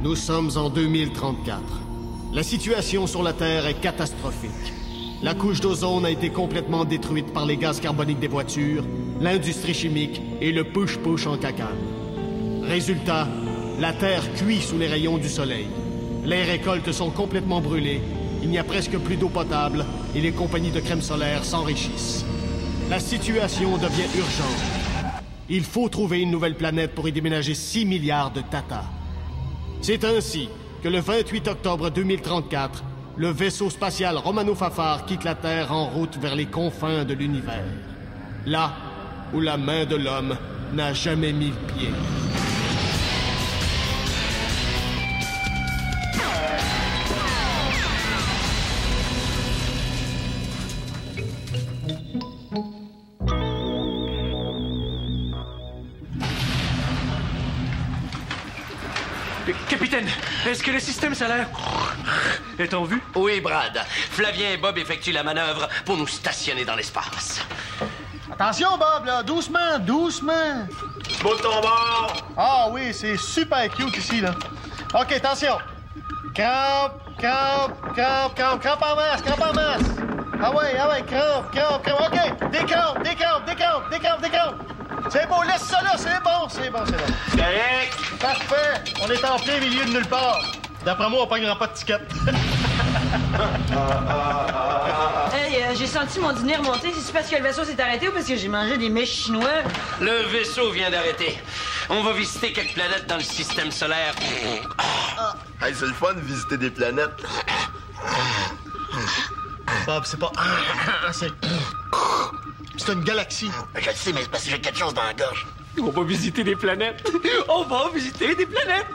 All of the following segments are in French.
Nous sommes en 2034. La situation sur la Terre est catastrophique. La couche d'ozone a été complètement détruite par les gaz carboniques des voitures, l'industrie chimique et le push-push en cacane. Résultat, la Terre cuit sous les rayons du soleil. Les récoltes sont complètement brûlées, il n'y a presque plus d'eau potable et les compagnies de crème solaire s'enrichissent. La situation devient urgente. Il faut trouver une nouvelle planète pour y déménager 6 milliards de Tata. C'est ainsi que le 28 octobre 2034, le vaisseau spatial Romano-Fafard quitte la Terre en route vers les confins de l'univers. Là où la main de l'homme n'a jamais mis le pied. Capitaine, est-ce que le système solaire est en vue? Oui, Brad. Flavien et Bob effectuent la manœuvre pour nous stationner dans l'espace. Attention, Bob, là. Doucement, doucement. Monte ton bord! Ah oui, c'est super cute ici, là. OK, attention. Crampe, crampe, crampe, crampe, crampe en masse, crampe en masse. Ah ouais, crampe, crampe, crampe. OK, décrampe, décrampe, décrampe, décrampe, décrampe. C'est beau, laisse ça là, c'est bon, c'est bon, c'est bon. Correct! Parfait. On est en plein milieu de nulle part. D'après moi, on pognera pas de ticket. Hey, j'ai senti mon dîner remonter. C'est parce que le vaisseau s'est arrêté ou parce que j'ai mangé des mets chinois? Le vaisseau vient d'arrêter. On va visiter quelques planètes dans le système solaire. Hey, c'est le fun de visiter des planètes. Bob, c'est pas... C'est une galaxie. Je le sais, mais c'est parce que j'ai quelque chose dans la gorge. On va visiter des planètes. On va visiter des planètes.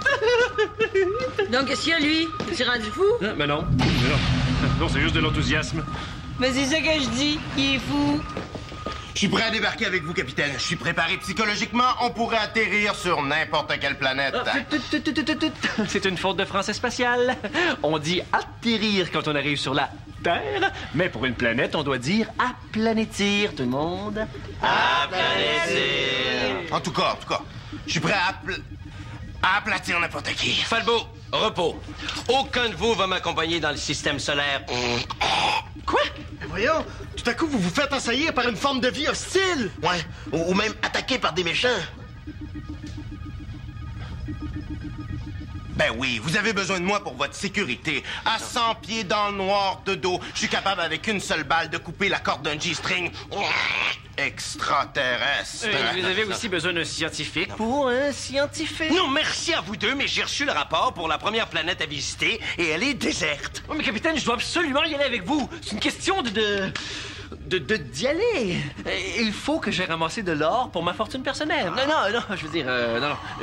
Donc, qu'est-ce qu'il y a, lui? Tu rendu fou? Mais non. Non, c'est juste de l'enthousiasme. Mais c'est ça que je dis. Il est fou. Je suis prêt à débarquer avec vous, capitaine. Je suis préparé psychologiquement. On pourrait atterrir sur n'importe quelle planète. C'est une faute de français spatial. On dit atterrir quand on arrive sur la Terre, mais pour une planète, on doit dire aplanétir, tout le monde. Aplanétir. En tout cas, je suis prêt à aplatir n'importe qui. Falbo, repos. Aucun de vous va m'accompagner dans le système solaire. Quoi? Mais voyons, tout à coup, vous vous faites assaillir par une forme de vie hostile. Ouais, ou même attaqué par des méchants. Ben oui, vous avez besoin de moi pour votre sécurité. À 100 pieds dans le noir de dos, je suis capable avec une seule balle de couper la corde d'un G-string extraterrestre. Vous avez aussi besoin d'un scientifique pour un scientifique. Non, merci à vous deux, mais j'ai reçu le rapport pour la première planète à visiter et elle est déserte. Oh, mais capitaine, je dois absolument y aller avec vous. C'est une question d'y aller. Il faut que j'ai ramassé de l'or pour ma fortune personnelle. Non, je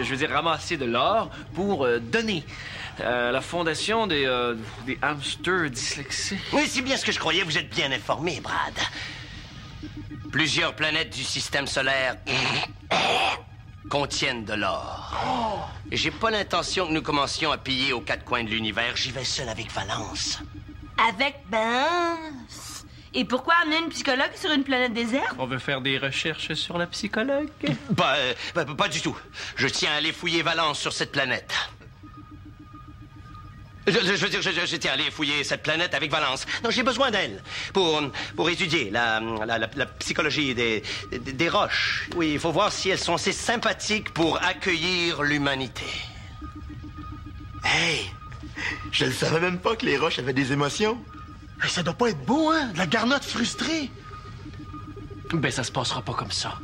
veux dire ramasser de l'or pour donner à la fondation des hamsters dyslexiques. Oui, c'est bien ce que je croyais. Vous êtes bien informé, Brad. Plusieurs planètes du système solaire contiennent de l'or. Et j'ai pas l'intention que nous commencions à piller aux quatre coins de l'univers. J'y vais seul avec Valence. Avec Valence. Et pourquoi amener une psychologue sur une planète déserte? On veut faire des recherches sur la psychologue. Pas du tout. Je tiens à aller fouiller Valence sur cette planète. Je tiens à aller fouiller cette planète avec Valence. Non, j'ai besoin d'elle pour étudier la psychologie des roches. Oui, il faut voir si elles sont assez sympathiques pour accueillir l'humanité. Hey, je ne savais même pas que les roches avaient des émotions. Hey, ça doit pas être beau, hein? De la garnotte frustrée. Ben, ça se passera pas comme ça.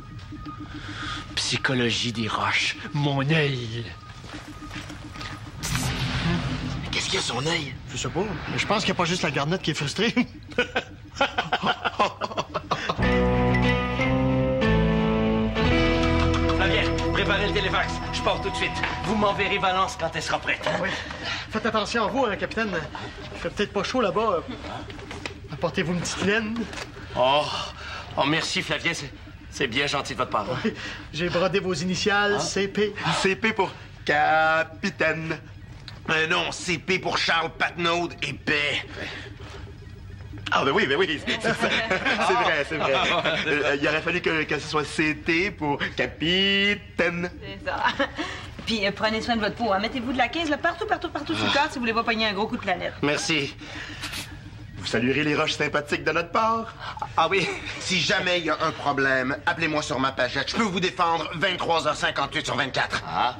Psychologie des roches, mon œil. Qu'est-ce qu'il y a son œil? Je sais pas. Mais je pense qu'il n'y a pas juste la garnotte qui est frustrée. Flavien, préparez le téléfax. Je pars tout de suite. Vous m'enverrez Valence quand elle sera prête. Oui. Faites attention à vous, hein, capitaine. Il fait peut-être pas chaud là-bas. Apportez-vous une petite laine. Oh, merci, Flavien. C'est bien gentil de votre part. Oui. J'ai brodé vos initiales, CP. CP pour capitaine. Non, CP pour Charles Patnaud et paix. Ah, ben oui, c'est vrai. Il aurait fallu que ce soit CT pour capitaine. C'est ça. Puis prenez soin de votre peau. Hein. Mettez-vous de la 15 là, partout sur le corps si vous voulez pas pogner un gros coup de planète. Merci. Vous saluerez les roches sympathiques de notre part? Ah oui? Si jamais il y a un problème, appelez-moi sur ma pagette. Je peux vous défendre 23h58 sur 24. Ah?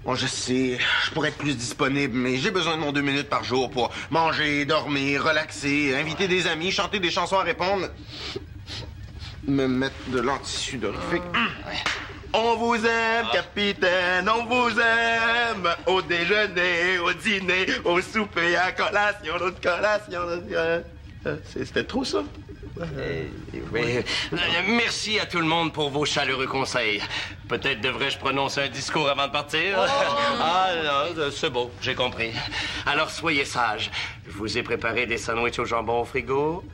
Bon, je sais, je pourrais être plus disponible, mais j'ai besoin de mon 2 minutes par jour pour manger, dormir, relaxer, inviter des amis, chanter des chansons à répondre, me mettre de l'antisudorifique. On vous aime, capitaine, on vous aime. Au déjeuner, au dîner, au souper, à collation, l'autre collation. C'était trop, ça? Oui. Merci à tout le monde pour vos chaleureux conseils. Peut-être devrais-je prononcer un discours avant de partir? Ah non, c'est beau, j'ai compris. Alors soyez sages. Je vous ai préparé des sandwichs au jambon au frigo.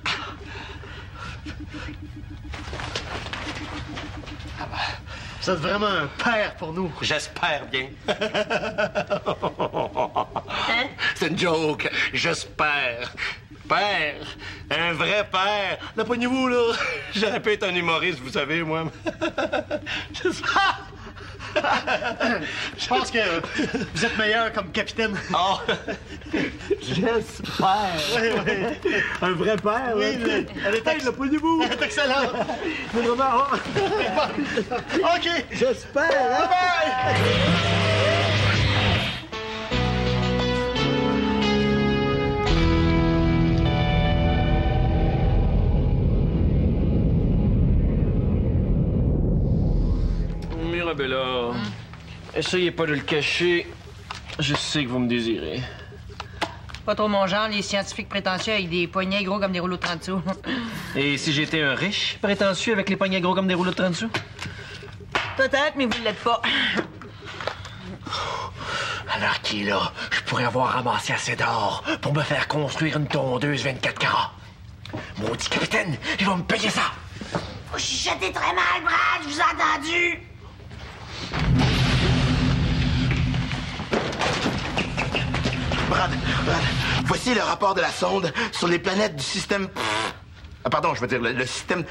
Vous êtes vraiment un père pour nous. J'espère bien. C'est une joke. J'espère. Père. Un vrai père. Là, pognez-vous, là. J'aurais pu être un humoriste, vous savez, moi. Je pense que vous êtes meilleur comme capitaine. Oh. J'espère. Oui. Un vrai père, Oui, là. elle est Hey, là, pognez-vous. Elle est excellente. C'est vraiment... OK. J'espère, hein? Bye! Mirabella, essayez pas de le cacher. Je sais que vous me désirez. Pas trop mon genre, les scientifiques prétentieux avec des poignets gros comme des rouleaux de 30 sous. Et si j'étais un riche prétentieux avec les poignets gros comme des rouleaux de 30 sous? Peut-être, mais vous ne l'êtes pas. Alors qui, là, je pourrais avoir ramassé assez d'or pour me faire construire une tondeuse 24 carats. Maudit capitaine, il va me payer ça. Vous chuchotez très mal, Brad, je vous ai entendu. Brad, voici le rapport de la sonde sur les planètes du système... Ah, pardon, je veux dire le système...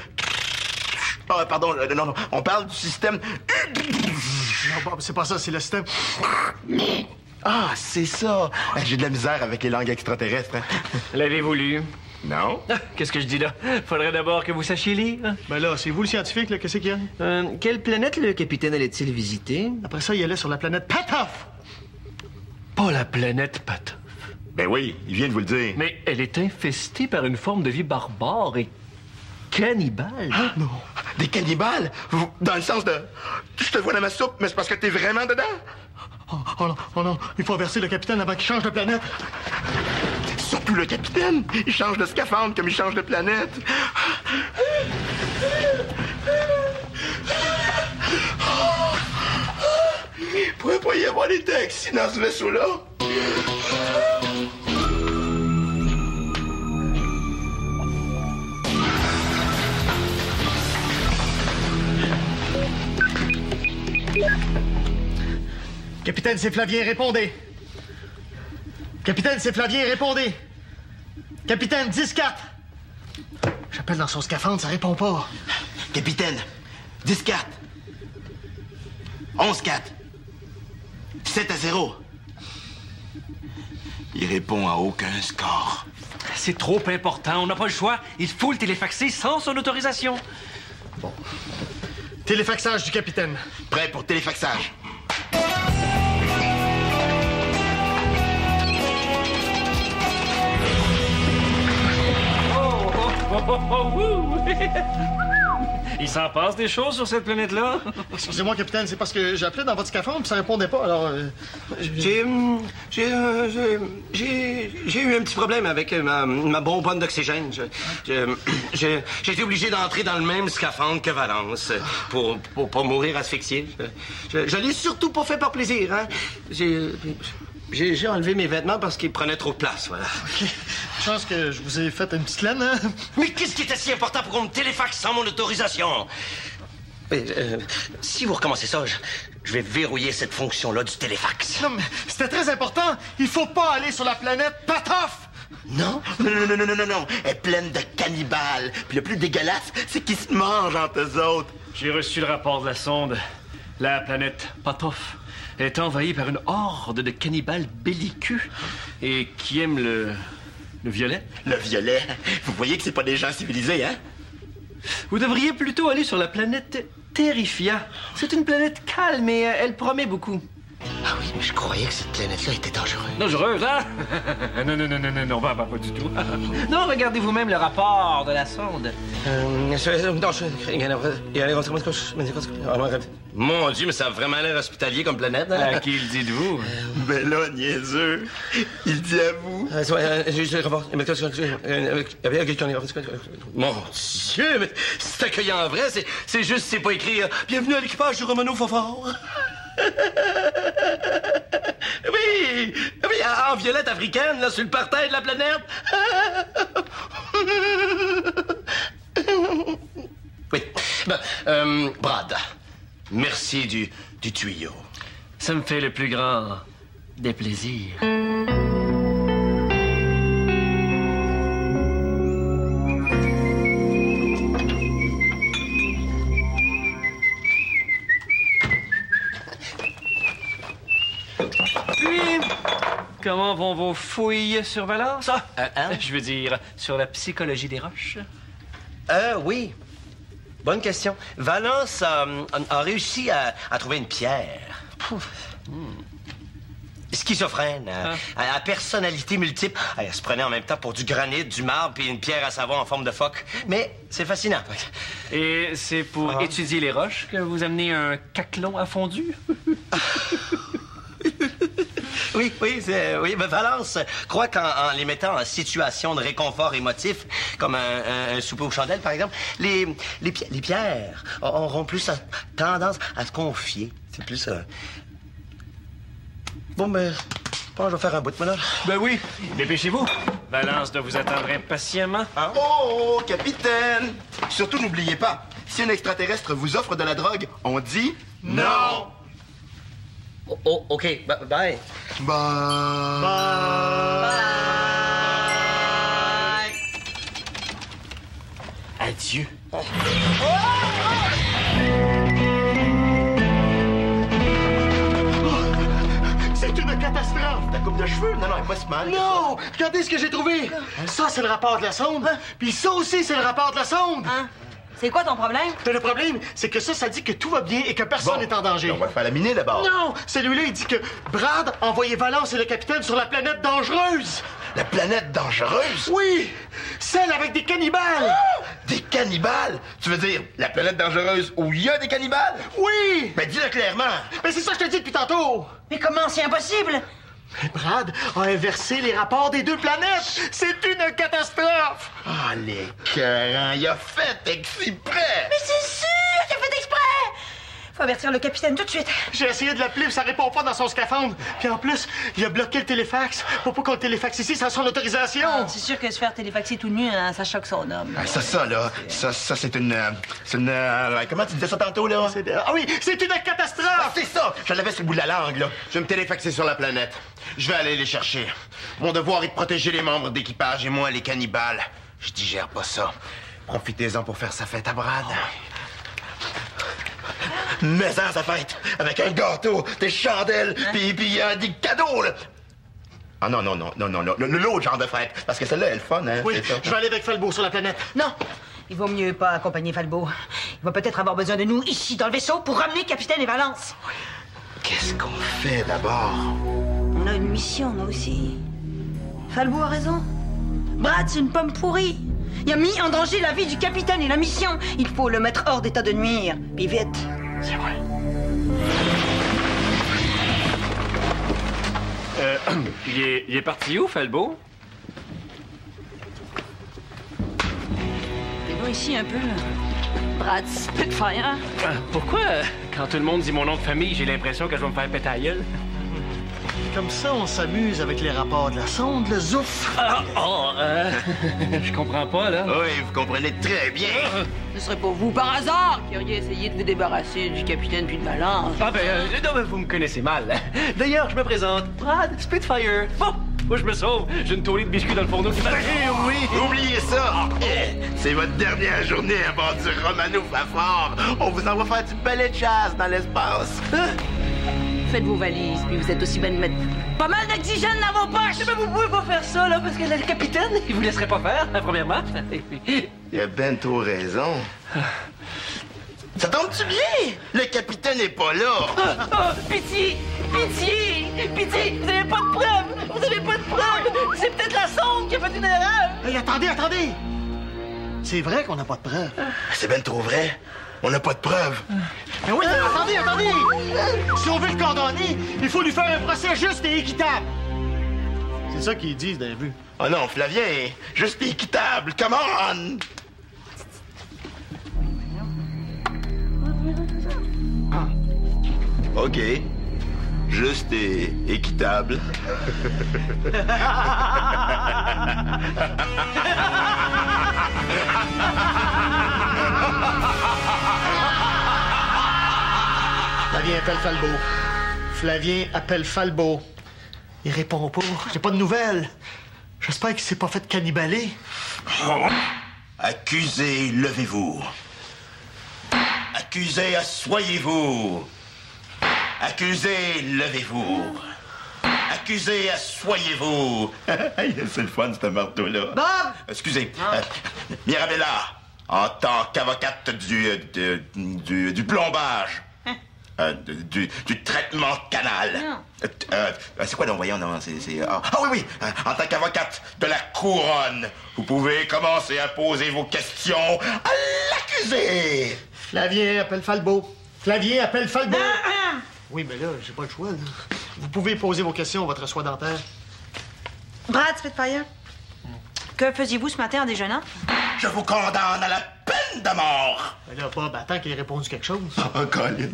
Ah, pardon, non, on parle du système... Non, Bob, c'est pas ça, c'est le système. Ah, c'est ça. J'ai de la misère avec les langues extraterrestres. L'avez-vous lu? Non? Ah, qu'est-ce que je dis là? Faudrait d'abord que vous sachiez lire. Ben là, c'est vous le scientifique, là. Qu'est-ce qu'il y a? Quelle planète le capitaine allait-il visiter? Après ça, il allait sur la planète Patoff! Pas la planète Patoff. Ben oui, il vient de vous le dire. Mais elle est infestée par une forme de vie barbare et cannibale. Ah, non. Des cannibales? Dans le sens de... Je te vois dans ma soupe, mais c'est parce que t'es vraiment dedans? Oh non, il faut avertir le capitaine avant qu'il change de planète. Surtout le capitaine. Il change de scaphandre comme il change de planète. Il pourrait pas y avoir des taxis dans ce vaisseau-là. Capitaine, c'est Flavien, répondez. Capitaine, c'est Flavien, répondez. Capitaine, 10-4. J'appelle dans son scaphandre, ça répond pas. Capitaine, 10-4. 11-4. 7-0. Il répond à aucun score. C'est trop important, on n'a pas le choix. Il faut le téléfaxer sans son autorisation. Bon. Téléfaxage du capitaine. Prêt pour téléfaxage. Il s'en passe des choses sur cette planète-là? Excusez-moi, capitaine, c'est parce que j'appelais dans votre scaphandre puis ça répondait pas, alors... J'ai eu un petit problème avec ma bonbonne d'oxygène. J'ai été obligé d'entrer dans le même scaphandre que Valence pour pas mourir asphyxié. Je l'ai surtout pas fait par plaisir, hein. J'ai enlevé mes vêtements parce qu'ils prenaient trop de place, voilà. OK. Chance que je vous ai fait une petite laine, hein? Mais qu'est-ce qui était si important pour qu'on me téléfaxe sans mon autorisation? Si vous recommencez ça, je vais verrouiller cette fonction-là du téléfax. Non, mais c'était très important. Il faut pas aller sur la planète Patoff! Non? Non. Elle est pleine de cannibales. Puis le plus dégueulasse, c'est qu'ils se mangent entre eux autres. J'ai reçu le rapport de la sonde. La planète Patoff est envahie par une horde de cannibales belliqueux et qui aiment le violet. Le violet? Vous voyez que c'est pas des gens civilisés, hein? Vous devriez plutôt aller sur la planète Terrifia. C'est une planète calme et elle promet beaucoup. Ah oui, mais je croyais que cette planète-là était dangereuse. Dangereuse, hein? Non, pas du tout. Non, regardez vous-même le rapport de la sonde. Mon Dieu, mais ça a vraiment l'air hospitalier comme planète, hein? À qui le dites-vous? Ben là, niaiseux. Il dit à vous. Mon Dieu, mais c'est accueillant en vrai. C'est juste, c'est pas écrit « Bienvenue à l'équipage du Romano Fofort ». Oui, en violette africaine, là, sur le parterre de la planète. Oui. Ben, Brad, merci du tuyau. Ça me fait le plus grand des plaisirs. Puis, comment vont vos fouilles sur Valence? Je veux dire, sur la psychologie des roches. Oui. Bonne question. Valence a réussi à trouver une pierre. Schizophrène, à personnalité multiple. Elle se prenait en même temps pour du granit, du marbre puis une pierre à savon en forme de phoque. Mais c'est fascinant. Et c'est pour étudier les roches que vous amenez un caclon à fondu? Oui, mais Valence croit qu'en les mettant en situation de réconfort émotif, comme un souper aux chandelles, par exemple, les pierres auront plus tendance à se confier. C'est plus... Bon, ben, je pense que je vais faire un bout de monole. Ben oui, dépêchez-vous. Valence doit vous attendre impatiemment. Hein? Oh, capitaine! Surtout, n'oubliez pas, si un extraterrestre vous offre de la drogue, on dit non! OK, bye. Bye. Adieu. C'est une catastrophe! Ta coupe de cheveux? Non, elle est pas si mal. Non! Regardez ce que j'ai trouvé! Ça, c'est le rapport de la sonde. Puis ça aussi, c'est le rapport de la sonde. Hein? C'est quoi ton problème? Le problème, c'est que ça dit que tout va bien et que personne n'est en danger. On va le faire laminer d'abord. Non! Celui-là, il dit que Brad a envoyé Valence et le capitaine sur la planète dangereuse! La planète dangereuse? Oui! Celle avec des cannibales! Des cannibales? Tu veux dire la planète dangereuse où il y a des cannibales? Oui! Ben dis-le clairement. Mais c'est ça que je te dis depuis tantôt! Mais comment? C'est impossible! Brad a inversé les rapports des deux planètes! C'est une catastrophe! Ah, les cœurs, il a fait exprès! Mais c'est sûr qu'il a fait exprès! Faut avertir le capitaine tout de suite. J'ai essayé de l'appeler, mais ça répond pas dans son scaphandre. Puis en plus, il a bloqué le téléfax pour pas qu'on le téléfaxe ici sans son autorisation. C'est sûr que se faire téléfaxer tout nu, hein, ça choque son homme. Ah, ça, c'est une... comment tu disais ça tantôt, là? Ah oui, c'est une catastrophe! C'est ça! Je l'avais sur le bout de la langue, là. Je vais me téléfaxer sur la planète. Je vais aller les chercher. Mon devoir est de protéger les membres d'équipage et moi, les cannibales. Je digère pas ça. Profitez-en pour faire sa fête à Brad. Mais ça fête, avec un gâteau, des chandelles, puis des cadeaux, là. Ah non, l'autre genre de fête, parce que celle-là, elle est fun, hein. Oui, c'est ça. je vais aller avec Falbo sur la planète. Non, il vaut mieux pas accompagner Falbo. Il va peut-être avoir besoin de nous ici, dans le vaisseau, pour ramener Capitaine et Valence. Qu'est-ce qu'on fait d'abord? On a une mission, nous aussi. Falbo a raison. Brad, c'est une pomme pourrie. Il a mis en danger la vie du capitaine et la mission. Il faut le mettre hors d'état de nuire. Puis vite. C'est vrai. Il est parti où, Falbo? Viens ici un peu. Brad Spitfire. Pourquoi, quand tout le monde dit mon nom de famille, j'ai l'impression que je vais me faire péter la gueule? Comme ça, on s'amuse avec les rapports de la sonde, le zouf. Je comprends pas, là. Oui, vous comprenez très bien. Ce serait pas vous par hasard qui auriez essayé de vous débarrasser du capitaine puis de Valence. Non, mais vous me connaissez mal. D'ailleurs, je me présente. Brad Spitfire. Bon, moi, je me sauve. J'ai une tournée de biscuits dans le fourneau. Oui, oubliez ça. C'est votre dernière journée à bord du Romano Fafard. On vous envoie faire du ballet de chasse dans l'espace. faites vos valises, puis vous êtes aussi bien de mettre pas mal d'oxygène dans vos poches. Mais vous pouvez pas faire ça, là, parce que le capitaine, il vous laisserait pas faire, premièrement. Il a ben trop raison. Ça tombe-tu bien? Le capitaine n'est pas là. Pitié! Pitié! Pitié! Vous avez pas de preuves! Vous avez pas de preuves! C'est peut-être la sonde qui a fait une erreur! Hey, attendez! C'est vrai qu'on n'a pas de preuves. C'est ben trop vrai. On n'a pas de preuves. Mais oui, mais attendez! Si on veut le condamner, il faut lui faire un procès juste et équitable. C'est ça qu'ils disent dans les vues. Oh non, Flavien, juste et équitable, come on! OK. Juste et équitable. Flavien appelle Falbo. Flavien appelle Falbo. Il répond pas. J'ai pas de nouvelles. J'espère qu'il s'est pas fait cannibaler. Accusé, levez-vous. Accusé, assoyez-vous. Accusé, levez-vous. Accusé, assoyez-vous. C'est le fun, ce marteau-là. Bob! Excusez. Mirabella, en tant qu'avocate du plombage. Du traitement canal. C'est quoi donc, voyons, non, oui, en tant qu'avocate de la couronne, vous pouvez commencer à poser vos questions à l'accusé. Flavien appelle Falbo. Flavien appelle Falbo. Oui, mais là, j'ai pas le choix, là. Vous pouvez poser vos questions à votre soie dentaire. Brad Spitfire, que faisiez-vous ce matin en déjeunant? Je vous condamne à la peine de mort. Mais là, Bob, attends qu'il ait répondu quelque chose. Oh, Colin,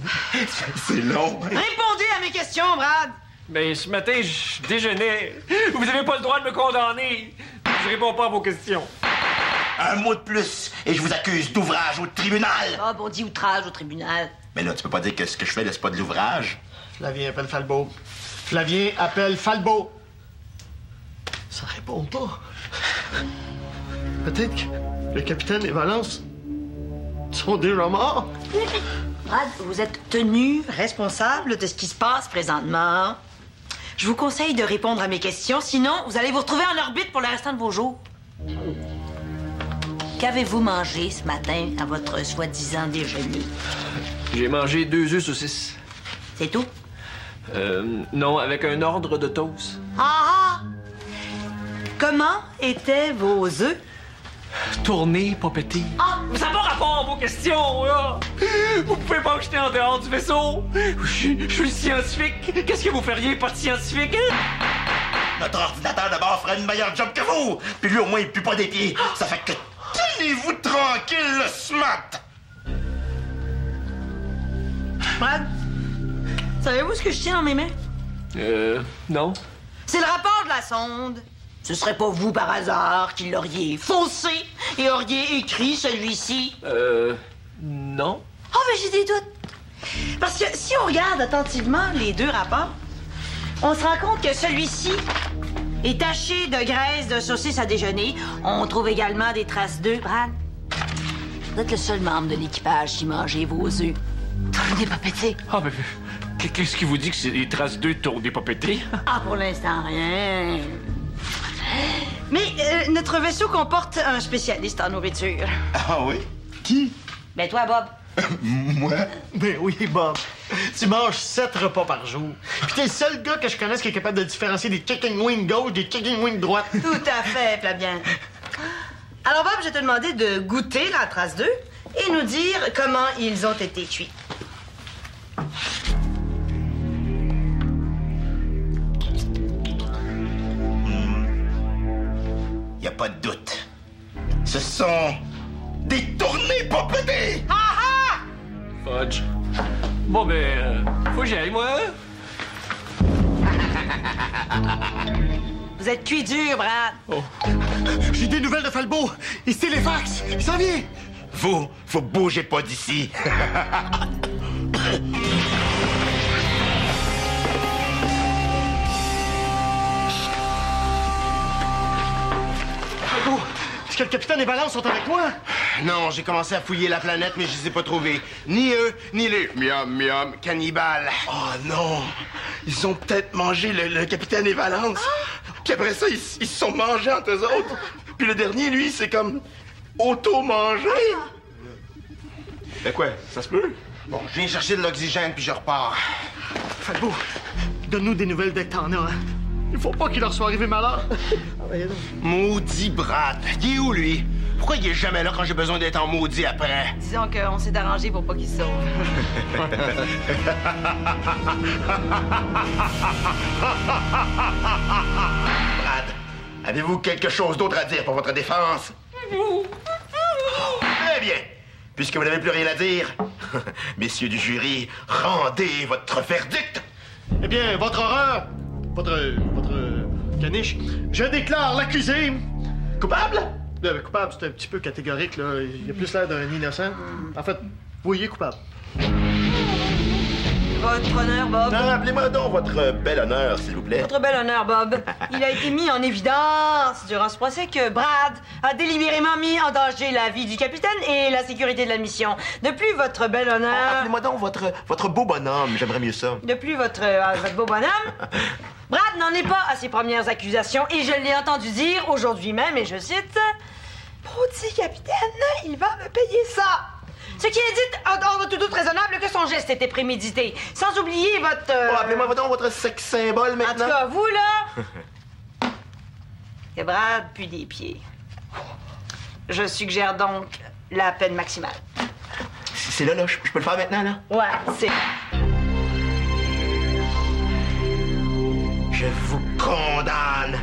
c'est long. Répondez à mes questions, Brad! Ben, ce matin, je déjeunais. Vous avez pas le droit de me condamner. Je réponds pas à vos questions. Un mot de plus, et je vous accuse d'ouvrage au tribunal. Bob, on dit outrage au tribunal. Mais là, tu peux pas dire que ce que je fais, là, c'est pas de l'ouvrage. Flavien appelle Falbo. Flavien appelle Falbo. Ça répond pas. Peut-être que le capitaine et Valence sont déjà morts. Brad, vous êtes tenu responsable de ce qui se passe présentement. Je vous conseille de répondre à mes questions, sinon vous allez vous retrouver en orbite pour le restant de vos jours. Qu'avez-vous mangé ce matin à votre soi-disant déjeuner? J'ai mangé 2 œufs saucisses. C'est tout? Non, avec un ordre de toast. Ah! Comment étaient vos œufs? Tourner, pas péter. Ah! Ça n'a pas rapport à vos questions, là! Vous pouvez pas me jeter en dehors du vaisseau! Je suis scientifique! Qu'est-ce que vous feriez, pas de scientifique? Notre ordinateur de bord ferait une meilleure job que vous! Puis lui, au moins, il pue pas des pieds. Ça fait que tenez-vous tranquille, le smart! Brad, savez-vous ce que je tiens dans mes mains? Non. C'est le rapport de la sonde. Ce serait pas vous, par hasard, qui l'auriez faussé et auriez écrit celui-ci? Non. Oh, mais j'ai des doutes. Parce que si on regarde attentivement les 2 rapports, on se rend compte que celui-ci est taché de graisse de saucisse à déjeuner. On trouve également des traces d'œufs. Brad, vous êtes le seul membre de l'équipage qui mangeait vos œufs. Tournez pas pété. Ah, ben, qu'est-ce qui vous dit que c'est des traces d'œufs tournés pas pétés? Ah, pour l'instant, rien. Mais notre vaisseau comporte un spécialiste en nourriture. Ah oui? Qui? Ben toi, Bob. Moi? Ben oui, Bob. Tu manges 7 repas par jour. Puis t'es le seul gars que je connaisse qui est capable de différencier des chicken wings gauche des chicken wings droite. Tout à fait, Flavien. Alors, Bob, je vais te demander de goûter la trace d'œuf et nous dire comment ils ont été cuits. Y a pas de doute. Ce sont des tournées pas pétées! Ah ah! Fudge. Bon, ben, faut que j'y aille, moi. Vous êtes cuit dur, Brad. Oh. J'ai des nouvelles de Falbo. Il se téléfaxe. Il s'en vient. Vous bougez pas d'ici. Falbo, est-ce que le capitaine et Valence sont avec toi? Non, j'ai commencé à fouiller la planète, mais je les ai pas trouvés. Ni eux, ni les miam cannibales. Oh non! Ils ont peut-être mangé le capitaine et Valence. Puis après ça, ils se sont mangés entre eux autres. Puis le dernier, lui, c'est comme auto-mangé. Ben quoi, ça se peut? Bon, je viens chercher de l'oxygène, puis je repars. Falbo, donne-nous des nouvelles dès que t'en as, hein. Il faut pas qu'il leur soit arrivé malheur. Maudit Brad. Il est où, lui? Pourquoi il est jamais là quand j'ai besoin d'être en maudit après? Disons qu'on s'est arrangé pour pas qu'il se sauve. Brad, avez-vous quelque chose d'autre à dire pour votre défense? Très bien. Puisque vous n'avez plus rien à dire, messieurs du jury, rendez votre verdict. Eh bien, votre horreur, votre caniche, je déclare l'accusé Coupable? Coupable, c'est un petit peu catégorique, là. Il a plus l'air d'un innocent. En fait, vous voyez coupable. Votre honneur, Bob. Non, appelez-moi donc votre bel honneur, s'il vous plaît. Votre bel honneur, Bob. Il a été mis en évidence durant ce procès que Brad a délibérément mis en danger la vie du capitaine et la sécurité de la mission. De plus, votre bel honneur... Appelez-moi donc votre beau bonhomme, j'aimerais mieux ça. De plus, votre beau bonhomme... Brad n'en est pas à ses premières accusations et je l'ai entendu dire aujourd'hui même, et je cite... « Maudit capitaine, il va me payer ça! » Ce qui indique, en tout doute raisonnable, que son geste était prémédité. Sans oublier votre... Oh, appelez-moi donc votre sexe symbole maintenant. En tout cas, vous, là... que Brad pue des pieds. Je suggère donc la peine maximale. C'est là, je peux le faire maintenant, là? Ouais, c'est... Je vous condamne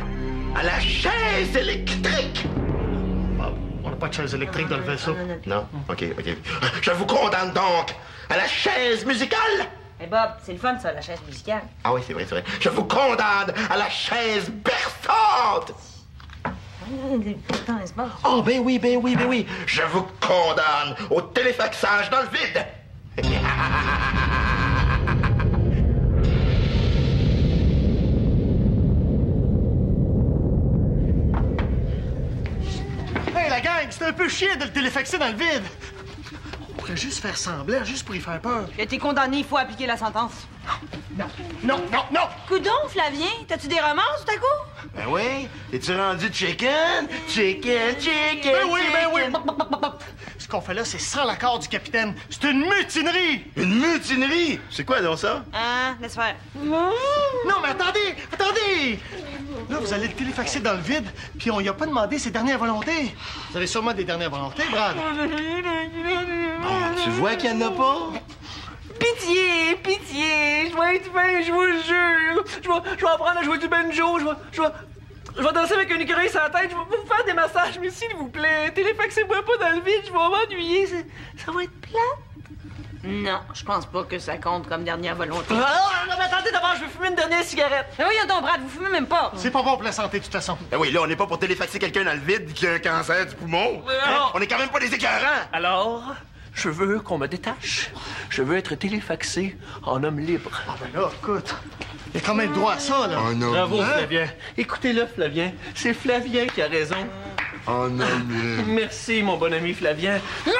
à la chaise électrique. On n'a pas de chaise électrique dans le vaisseau. Non? OK. Je vous condamne donc à la chaise musicale. Mais Bob, c'est le fun, ça, la chaise musicale. Ah oui, c'est vrai. Je vous condamne à la chaise berçante. Putain, n'est-ce pas? Oh, ben oui. Je vous condamne au téléfaxage dans le vide. Hey, la gang, c'est un peu chiant de le téléfaxer dans le vide. On pourrait juste faire semblant, juste pour y faire peur. Il a été condamné, il faut appliquer la sentence. Non! Coudon, Flavien, t'as-tu des romances tout à coup? Ben oui. Es-tu rendu chicken? Chicken. Ben oui! Ce qu'on fait là, c'est sans l'accord du capitaine. C'est une mutinerie! Une mutinerie? C'est quoi donc ça? Hein, laisse faire. Non, mais attendez! Là, vous allez le téléfaxer dans le vide, puis on y a pas demandé ses dernières volontés. Vous avez sûrement des dernières volontés, Brad. Tu vois qu'il n'y en a pas? Pitié! Je vais être fin, je vous le jure! Je vais apprendre à jouer du banjo, je vais danser avec un écureuil sur la tête, je vais vous faire des massages, mais s'il vous plaît, téléfaxez-moi pas dans le vide, je vais m'ennuyer, ça va être plate. Non, je pense pas que ça compte comme dernière volonté. Non, mais attendez, d'abord, je vais fumer une dernière cigarette. Mais voyons donc, Brad, vous fumez même pas. C'est pas bon pour la santé, de toute façon. Ben oui, là, on n'est pas pour téléfaxer quelqu'un dans le vide qui a un cancer du poumon. Non. On est quand même pas des écœurants. Alors, je veux qu'on me détache. Je veux être téléfaxé en homme libre. Ah ben là, écoute, il a quand même droit à ça, là. Oh non. Bravo, Flavien. Écoutez-le, Flavien. C'est Flavien qui a raison. Oh non. Merci, mon bon ami Flavien. Non!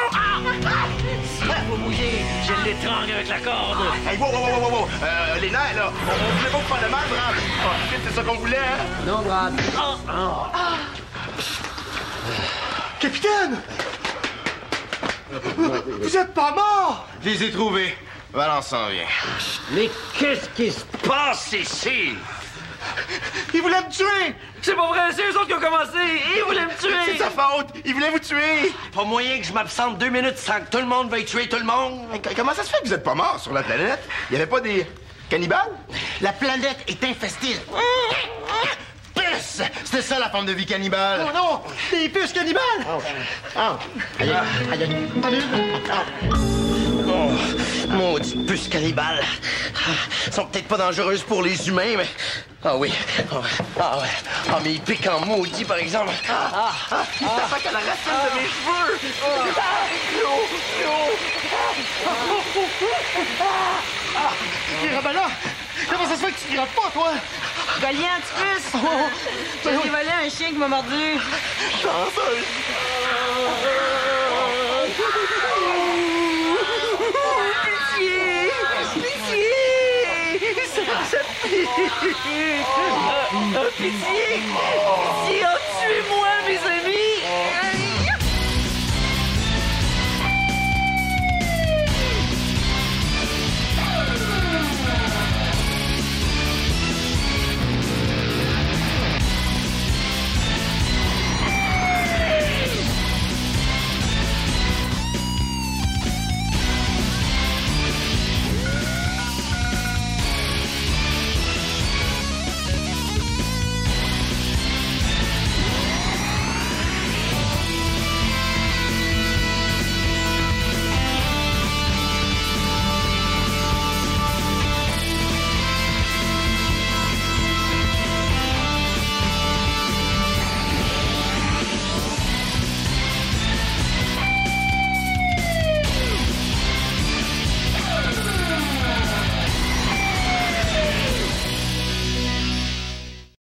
Vous mouillez. Je l'étrangle avec la corde. Hey, wow. Les nerfs, là. On voulait pas vous faire de mal, Brad. C'est ça qu'on voulait, hein? Non, Brad. Capitaine! Vous êtes pas mort! Je les ai trouvés. Valence s'en vient. Mais qu'est-ce qui se passe ici? Il voulait me tuer! C'est pas vrai, c'est eux autres qui ont commencé. Ils voulaient me tuer. C'est sa faute. Il voulait vous tuer. Pas moyen que je m'absente 2 minutes sans que tout le monde veuille tuer tout le monde. Comment ça se fait que vous êtes pas mort sur la planète? Il y avait pas des cannibales? La planète est infestée. Puce! C'était ça, la forme de vie cannibale. Oh non! Des puces cannibales! Oh, maudite puce cannibale. Ils sont peut-être pas dangereuses pour les humains, mais... Ah oui. Mais ils piquent en maudit, par exemple. Ça fait qu'à la racine de mes cheveux. Mirabella! Comment ça se fait que tu grattes pas, toi? Valiant, tu puces! J'ai volé un chien qui m'a mordu. Chanceuse. Pitié! Pitié! Ça pique! Pitié! Pitié! Oh, tuez-moi, mes amis!